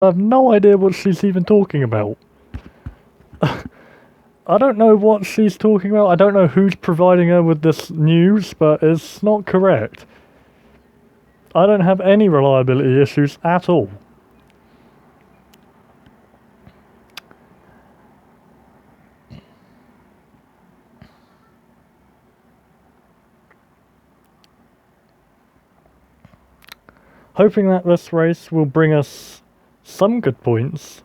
I have no idea what she's even talking about. I don't know what she's talking about. I don't know who's providing her with this news, but it's not correct. I don't have any reliability issues at all. Hoping that this race will bring us some good points.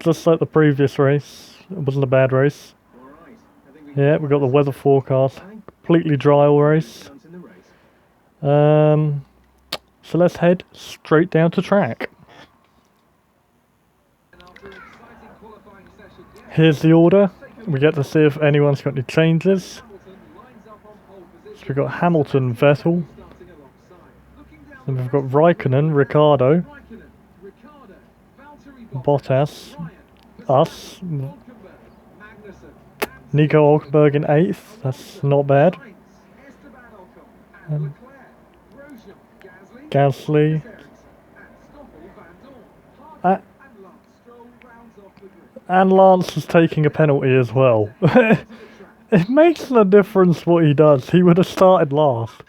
Just like the previous race. It wasn't a bad race. Yeah, we got the weather forecast. Completely dry all race. So let's head straight down to track. Here's the order. We get to see if anyone's got any changes. So we've got Hamilton, Vettel. Then we've got Raikkonen, Ricciardo, Bottas, us, Nico Hulkenberg in 8th. That's not bad. Gasly. And Lance is taking a penalty as well. It makes no difference what he does. He would have started last.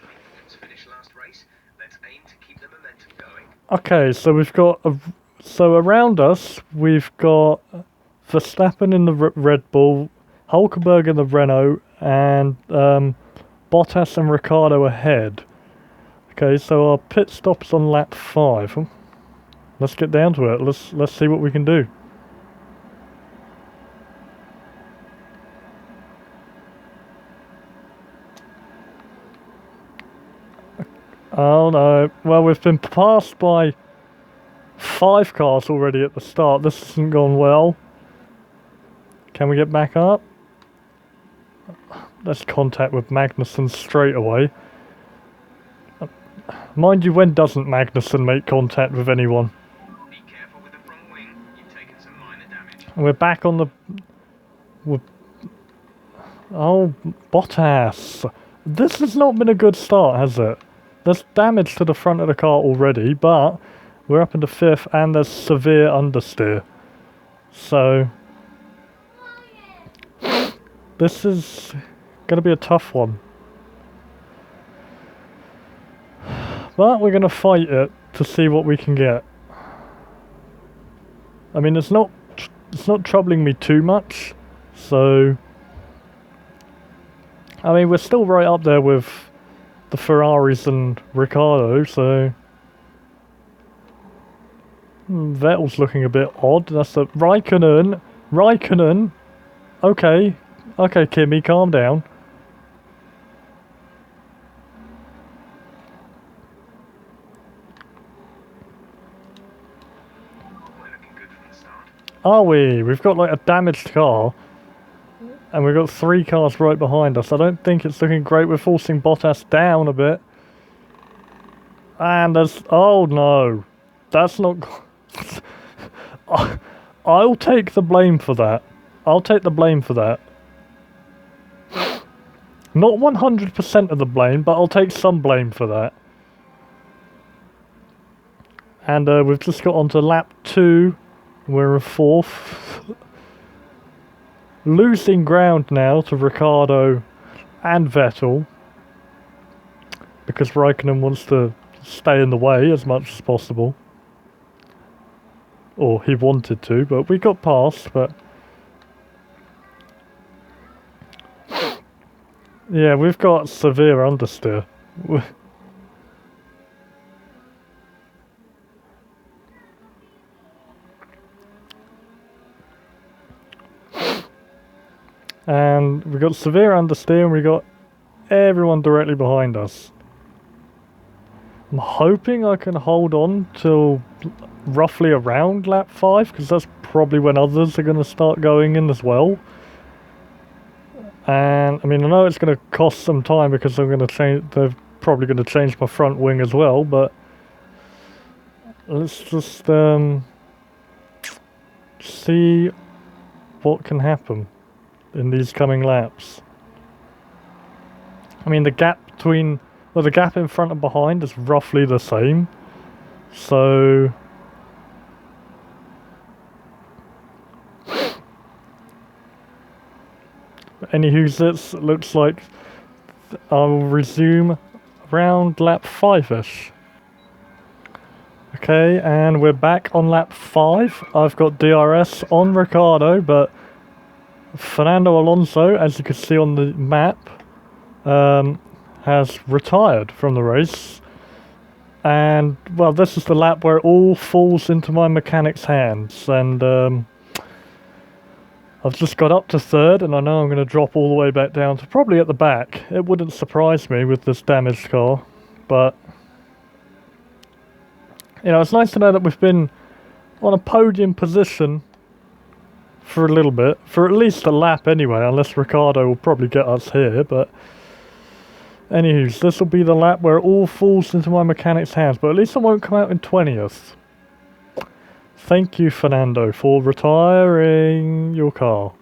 Okay, so we've got so around us we've got Verstappen in the Red Bull, Hulkenberg in the Renault, and Bottas and Ricciardo ahead. Okay, so our pit stop's on lap 5. Let's get down to it. Let's see what we can do. Oh no, well we've been passed by 5 cars already at the start. This hasn't gone well. Can we get back up? Let's contact with Magnussen straight away. Mind you, when doesn't Magnussen make contact with anyone? Be careful with the front wing. You've taken some minor damage. We're back on the... Oh, Bottas. This has not been a good start, has it? There's damage to the front of the car already, but we're up into 5th and there's severe understeer. So this is going to be a tough one. But we're going to fight it to see what we can get. I mean, it's not troubling me too much. So I mean, we're still right up there with the Ferraris and Ricciardo, so Vettel's looking a bit odd. That's a Raikkonen. Okay, Kimmy, calm down. Are we? We've got like a damaged car. And we've got 3 cars right behind us. I don't think it's looking great. We're forcing Bottas down a bit. And there's... Oh no. That's not... I'll take the blame for that. I'll take the blame for that. Not 100% of the blame, but I'll take some blame for that. And we've just got onto lap 2. We're in 4th. Losing ground now to Ricciardo and Vettel because Raikkonen wants to stay in the way as much as possible. Or he wanted to, but we got past, but... Yeah, we've got severe understeer. And we got severe understeer and we got everyone directly behind us. I'm hoping I can hold on till roughly around lap 5, because that's probably when others are going to start going in as well. And I mean, I know it's going to cost some time because I'm going to change. They're probably going to change my front wing as well. But let's just see what can happen in these coming laps. I mean, the gap in front and behind is roughly the same. So Anywho, it looks like I'll resume around lap 5ish. Okay, and we're back on lap 5. I've got DRS on Ricciardo, but Fernando Alonso, as you can see on the map, has retired from the race. And, well, this is the lap where it all falls into my mechanic's hands. And I've just got up to 3rd, and I know I'm going to drop all the way back down to probably at the back. It wouldn't surprise me with this damaged car, but you know, it's nice to know that we've been on a podium position for a little bit, for at least a lap anyway, unless Ricciardo will probably get us here, but anywho, this will be the lap where it all falls into my mechanic's hands, but at least I won't come out in 20th. Thank you, Fernando, for retiring your car.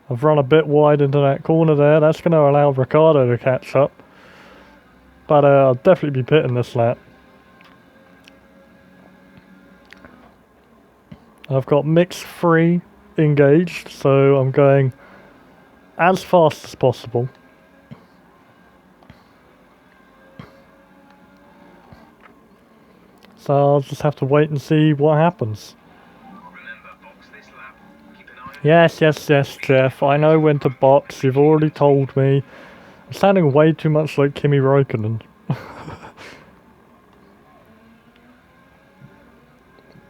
I've run a bit wide into that corner there. That's going to allow Ricciardo to catch up, but I'll definitely be pitting this lap. I've got mix free engaged, so I'm going as fast as possible. So I'll just have to wait and see what happens. Remember, box this lap. Keep an eye on Yes, Jeff. I know when to box. You've already told me. I'm sounding way too much like Kimi Räikkönen.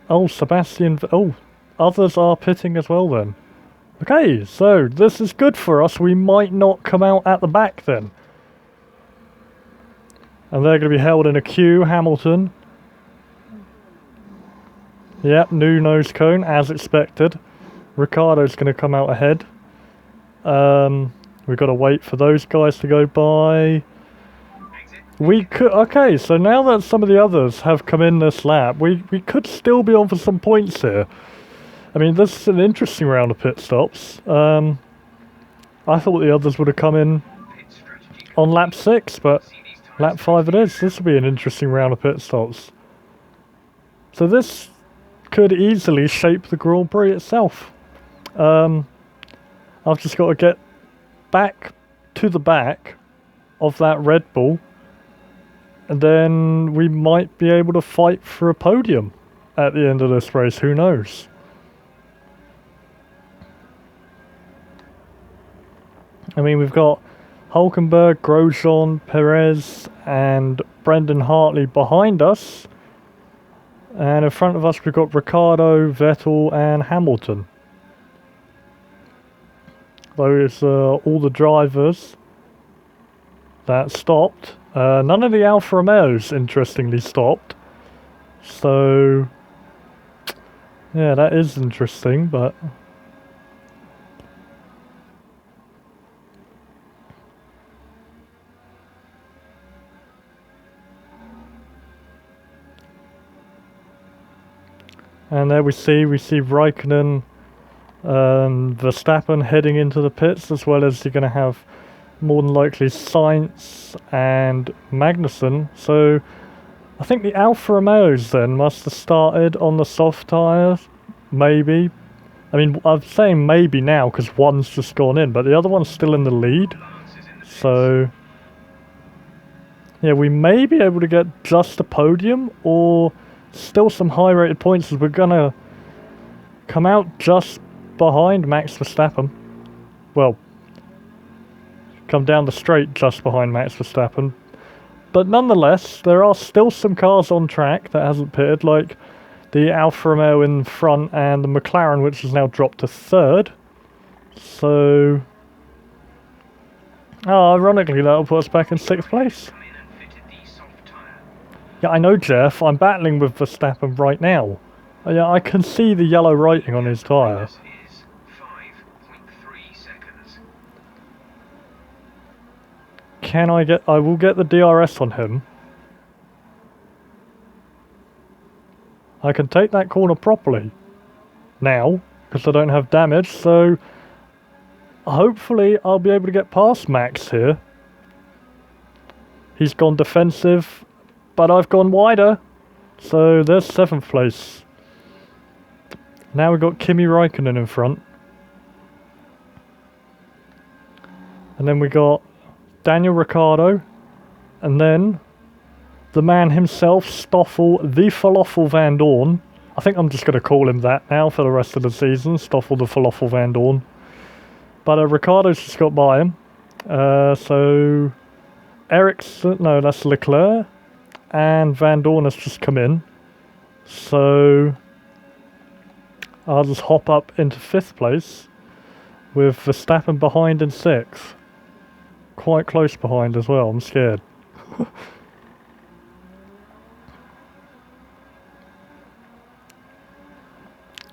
Oh, Sebastian... Oh, others are pitting as well then. Okay, so this is good for us. We might not come out at the back then. And they're going to be held in a queue, Hamilton. Yep, new nose cone, as expected. Ricciardo's going to come out ahead. We've got to wait for those guys to go by. We could... Okay, so now that some of the others have come in this lap, we could still be on for some points here. I mean, this is an interesting round of pit stops. I thought the others would have come in on lap 6, but lap 5 it is. This will be an interesting round of pit stops. So this could easily shape the Grand Prix itself. I've just got to get back to the back of that Red Bull, and then we might be able to fight for a podium at the end of this race. Who knows? I mean, we've got Hülkenberg, Grosjean, Perez, and Brendan Hartley behind us. And in front of us, we've got Ricciardo, Vettel, and Hamilton. Those are all the drivers that stopped. None of the Alfa Romeos, interestingly, stopped. So, yeah, that is interesting, but... And there we see Raikkonen and Verstappen heading into the pits, as well as you're going to have more than likely Sainz and Magnussen. So I think the Alfa Romeos then must have started on the soft tyres, maybe. I mean, I'm saying maybe now because one's just gone in, but the other one's still in the lead. So yeah, we may be able to get just a podium or still some high rated points, as we're going to come out just behind Max Verstappen. Well, come down the straight just behind Max Verstappen. But nonetheless, there are still some cars on track that hasn't pitted, like the Alfa Romeo in front and the McLaren, which has now dropped to 3rd. So, ironically, that'll put us back in 6th place. Yeah, I know, Jeff. I'm battling with Verstappen right now. Yeah, I can see the yellow writing on his tyre. Can I get... I will get the DRS on him. I can take that corner properly now, because I don't have damage, so hopefully I'll be able to get past Max here. He's gone defensive, but I've gone wider, so there's 7th place. Now we've got Kimi Räikkönen in front. And then we got Daniel Ricciardo. And then the man himself, Stoffel the Falafel Van Dorn. I think I'm just going to call him that now for the rest of the season, Stoffel the Falafel Van Dorn. But Ricciardo's just got by him. So Ericsson, no, that's Leclerc. And Van Dorn has just come in. So I'll just hop up into 5th place with Verstappen behind in 6th. Quite close behind as well, I'm scared.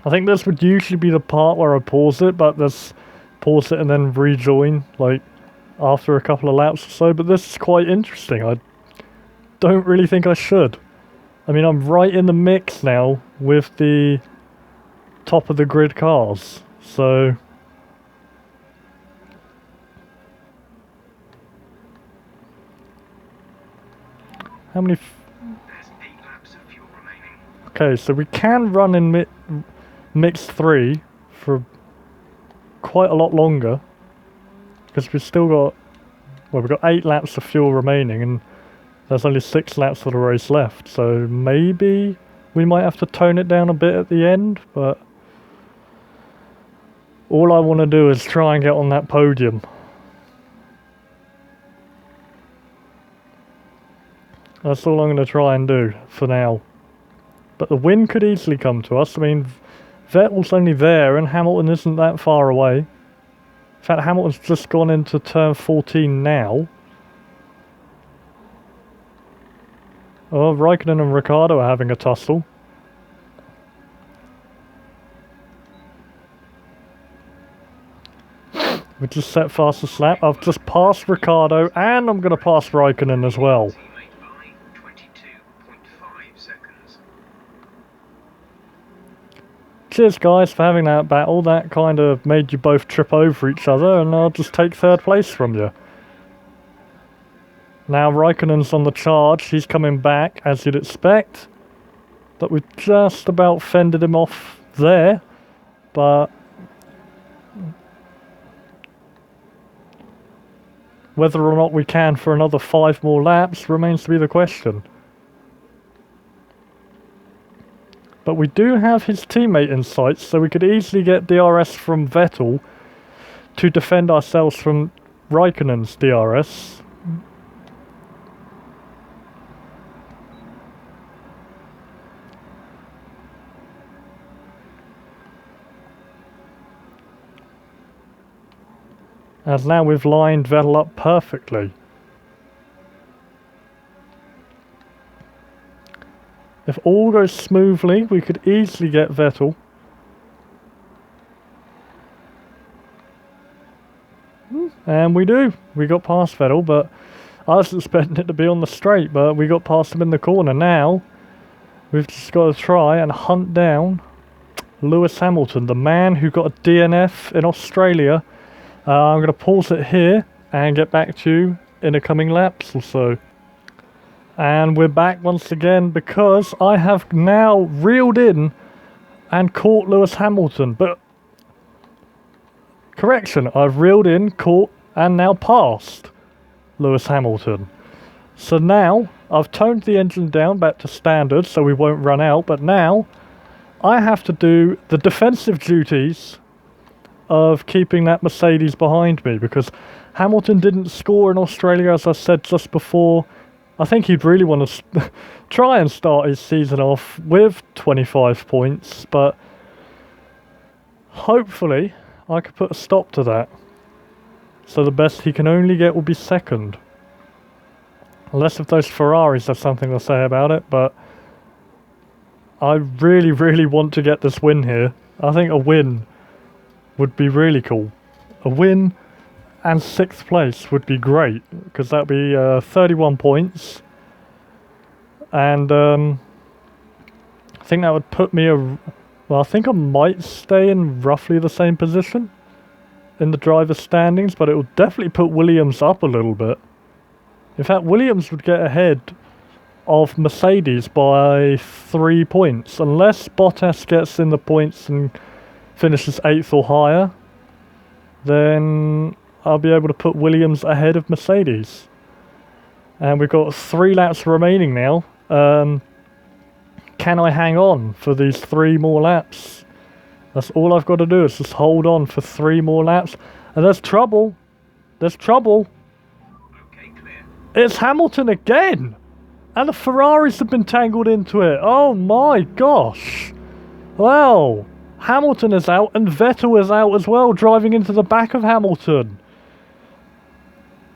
I think this would usually be the part where I pause it, but let's pause it and then rejoin, like, after a couple of laps or so. But this is quite interesting. I don't really think I should. I mean, I'm right in the mix now with the top of the grid cars, so... How many... There's 8 laps of fuel remaining. Okay, so we can run in mixed 3 for quite a lot longer, because we've still got, well, we've got 8 laps of fuel remaining, and there's only 6 laps of the race left, so maybe we might have to tone it down a bit at the end, but all I want to do is try and get on that podium. That's all I'm going to try and do for now. But the win could easily come to us. I mean, Vettel's only there and Hamilton isn't that far away. In fact, Hamilton's just gone into turn 14 now. Oh, Raikkonen and Ricciardo are having a tussle. We just set fastest lap. I've just passed Ricciardo and I'm going to pass Raikkonen as well. Teammate by 22.5 seconds. Cheers guys for having that battle. That kind of made you both trip over each other, and I'll just take 3rd place from you. Now Raikkonen's on the charge. He's coming back as you'd expect, but we've just about fended him off there. But whether or not we can for another 5 more laps remains to be the question. But we do have his teammate in sight, so we could easily get DRS from Vettel to defend ourselves from Raikkonen's DRS. As now we've lined Vettel up perfectly. If all goes smoothly, we could easily get Vettel. And we do. We got past Vettel, but I was expecting it to be on the straight, but we got past him in the corner. Now, we've just got to try and hunt down Lewis Hamilton, the man who got a DNF in Australia. I'm going to pause it here and get back to you in the coming laps or so. And we're back once again because I have now reeled in and caught Lewis Hamilton. But, correction, I've reeled in, caught, and now passed Lewis Hamilton. So now, I've toned the engine down back to standard so we won't run out. But now, I have to do the defensive duties of keeping that Mercedes behind me, because Hamilton didn't score in Australia, as I said just before. I think he'd really want to try and start his season off with 25 points, but hopefully I could put a stop to that. So the best he can only get will be 2nd. Unless if those Ferraris have something to say about it, but I really, really want to get this win here. I think a win would be really cool. A win and 6th place would be great, because that would be 31 points. And I think that would put me well, I think I might stay in roughly the same position in the driver's standings, but it will definitely put Williams up a little bit. In fact, Williams would get ahead of Mercedes by 3 points, unless Bottas gets in the points and finishes 8th or higher. Then I'll be able to put Williams ahead of Mercedes. And we've got 3 laps remaining now. Can I hang on for these 3 more laps? That's all I've got to do is just hold on for 3 more laps. And there's trouble. There's trouble. Okay, clear. It's Hamilton again. And the Ferraris have been tangled into it. Oh my gosh. Well, Hamilton is out and Vettel is out as well, driving into the back of Hamilton.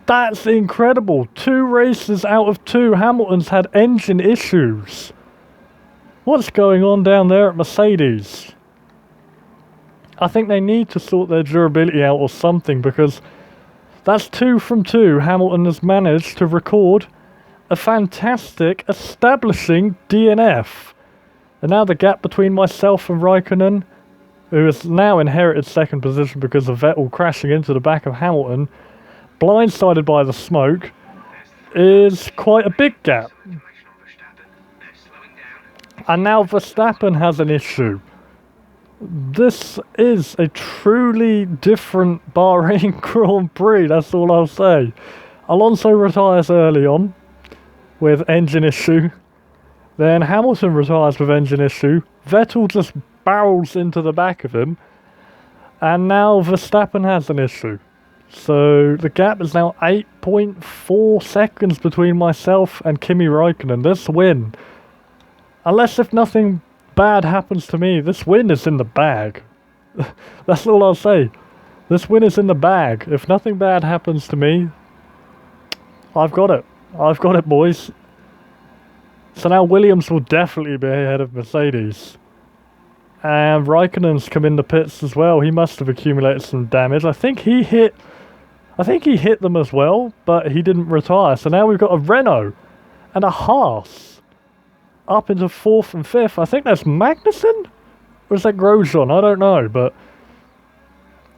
That's incredible. 2 races out of 2. Hamilton's had engine issues. What's going on down there at Mercedes? I think they need to sort their durability out or something, because that's 2 from 2. Hamilton has managed to record a fantastic establishing DNF. And now the gap between myself and Raikkonen, who has now inherited 2nd position because of Vettel crashing into the back of Hamilton, blindsided by the smoke, is quite a big gap. And now Verstappen has an issue. This is a truly different Bahrain Grand Prix, that's all I'll say. Alonso retires early on with engine issue. Then Hamilton retires with engine issue. Vettel just barrels into the back of him. And now Verstappen has an issue. So the gap is now 8.4 seconds between myself and Kimi Raikkonen. This win, unless if nothing bad happens to me, this win is in the bag. That's all I'll say. This win is in the bag. If nothing bad happens to me, I've got it. I've got it, boys. So now Williams will definitely be ahead of Mercedes. And Raikkonen's come in the pits as well. He must have accumulated some damage. I think he hit them as well, but he didn't retire. So now we've got a Renault and a Haas up into 4th and 5th. I think that's Magnussen? Or is that Grosjean? I don't know, but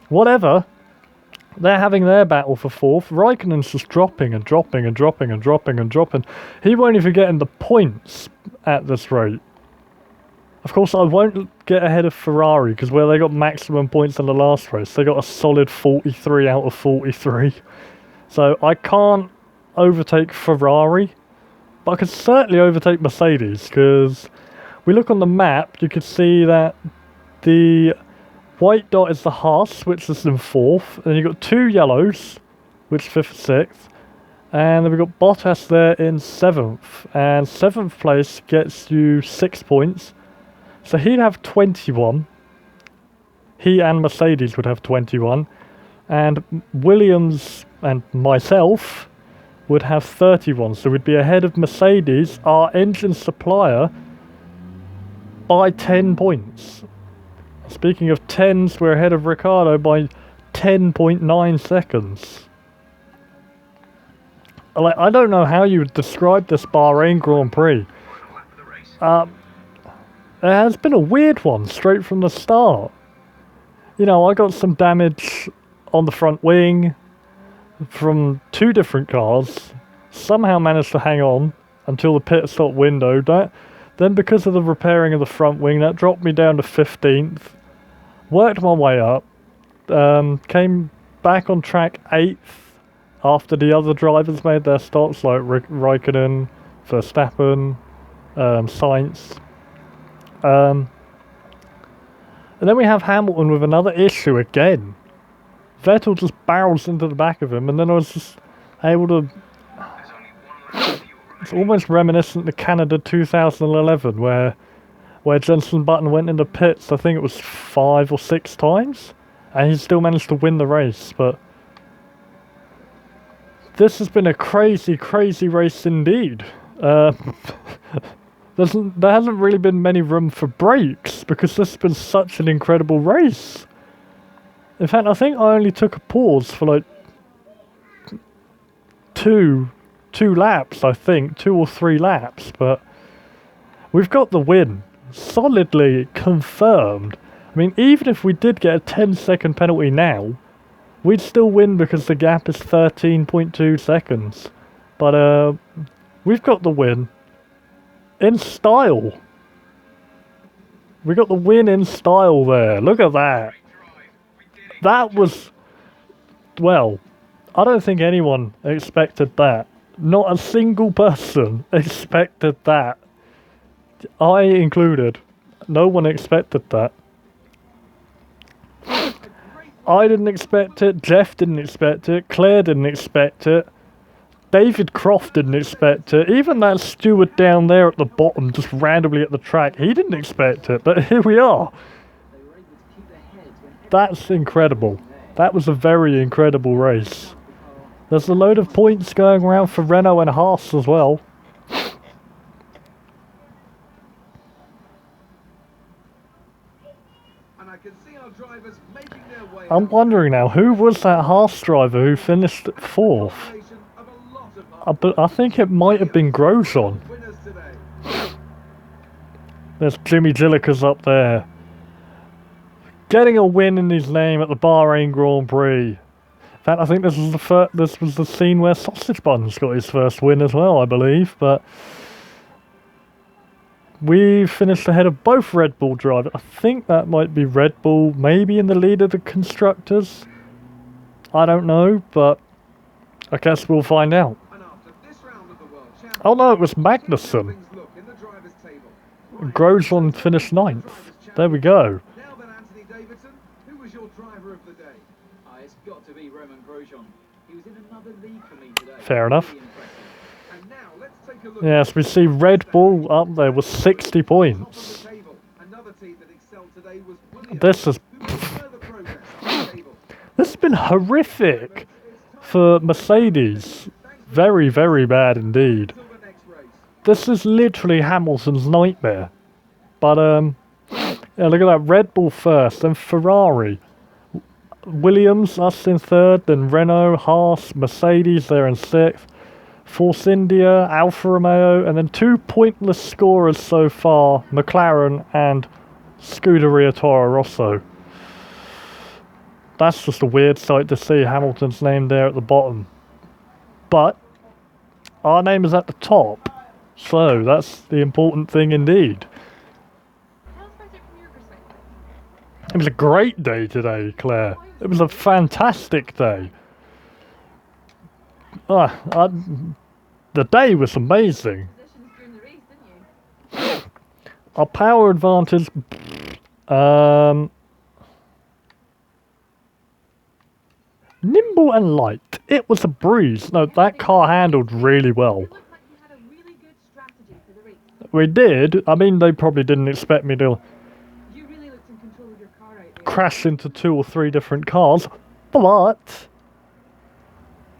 whatever. They're having their battle for 4th. Raikkonen's just dropping and dropping and dropping and dropping and dropping. He won't even get in the points at this rate. Of course, I won't get ahead of Ferrari, because where they got maximum points in the last race, they got a solid 43 out of 43. So I can't overtake Ferrari, but I can certainly overtake Mercedes, because we look on the map, you can see that the white dot is the Haas, which is in 4th, and you've got 2 yellows, which is 5th and 6th, and then we've got Bottas there in 7th, and 7th place gets you 6 points. So he'd have 21. He and Mercedes would have 21. And Williams and myself would have 31. So we'd be ahead of Mercedes, our engine supplier, by 10 points. Speaking of 10s, we're ahead of Ricciardo by 10.9 seconds. Like, I don't know how you would describe this Bahrain Grand Prix. It has been a weird one, straight from the start. You know, I got some damage on the front wing from 2 different cars. Somehow managed to hang on until the pit stop window. Then because of the repairing of the front wing, that dropped me down to 15th. Worked my way up. Came back on track 8th after the other drivers made their stops, like Raikkonen, Verstappen, Sainz. And then we have Hamilton with another issue again. Vettel just barrels into the back of him, and then I was just able to... It's almost reminiscent to Canada 2011, where Jenson Button went into pits, I think it was 5 or 6 times, and he still managed to win the race. But this has been a crazy, crazy race indeed. There hasn't really been many room for breaks, because this has been such an incredible race. In fact, I think I only took a pause for like two laps, I think, 2 or 3 laps, but we've got the win, solidly confirmed. I mean, even if we did get a 10-second penalty now, we'd still win because the gap is 13.2 seconds. But we've got the win. In style. We got the win in style there. Look at that. That was well, I don't think anyone expected that. Not a single person expected that. I included. No one expected that. I didn't expect it, Jeff didn't expect it, Claire didn't expect it, David Croft didn't expect it, even that steward down there at the bottom, just randomly at the track, he didn't expect it, but here we are. That's incredible. That was a very incredible race. There's a load of points going around for Renault and Haas as well. I'm wondering now, who was that Haas driver who finished 4th? I think it might have been Grosjean. There's Jimmy Gilliker's up there. Getting a win in his name at the Bahrain Grand Prix. In fact, I think this was the scene where Sausage Buns got his first win as well, I believe. But we finished ahead of both Red Bull drivers. I think that might be Red Bull, maybe in the lead of the constructors. I don't know, but I guess we'll find out. Oh no, it was Magnussen. Grosjean finished 9th. There we go. Fair enough. Yes, we see Red Bull up there with 60 points. This has been horrific for Mercedes. Very, very bad indeed. This is literally Hamilton's nightmare. But yeah, look at that, Red Bull first, then Ferrari. Williams, us in 3rd, then Renault, Haas, Mercedes, they're in 6th. Force India, Alfa Romeo, and then 2 pointless scorers so far, McLaren and Scuderia Toro Rosso. That's just a weird sight to see, Hamilton's name there at the bottom. But our name is at the top, so that's the important thing indeed. It was a great day today, Claire. It was a fantastic day. The day was amazing. Our power advantage... nimble and light. It was a breeze. No, that car handled really well. We did. I mean, they probably didn't expect me to crash into 2 or 3 different cars, but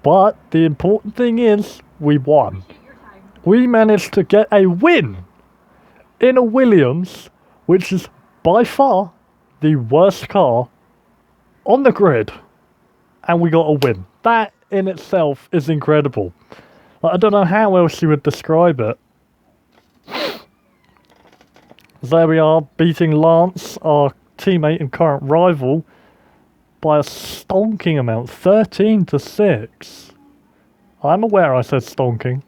the important thing is we won. We managed to get a win in a Williams, which is by far the worst car on the grid, and we got a win. That in itself is incredible. I don't know how else you would describe it. There we are, beating Lance, our teammate and current rival, by a stonking amount, 13-6. I'm aware I said stonking.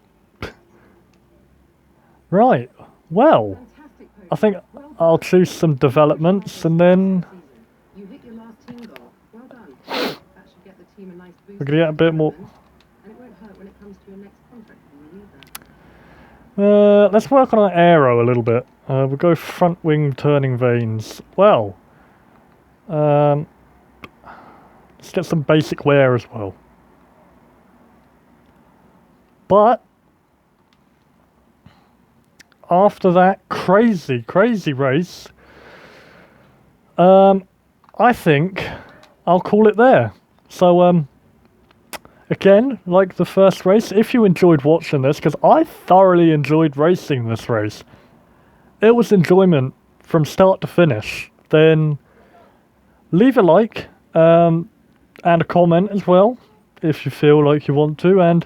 Right, well, I think I'll choose some developments and then we're going to get a bit more. Let's work on our aero a little bit. We'll go front wing turning vanes. Well, let's get some basic wear as well. But after that crazy race, I think I'll call it there. So, again, like the first race, if you enjoyed watching this, because I thoroughly enjoyed racing this race, it was enjoyment from start to finish, then leave a like and a comment as well if you feel like you want to, and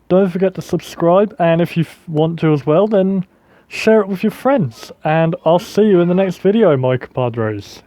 don't forget to subscribe, and if you want to as well, then share it with your friends, and I'll see you in the next video, my compadres.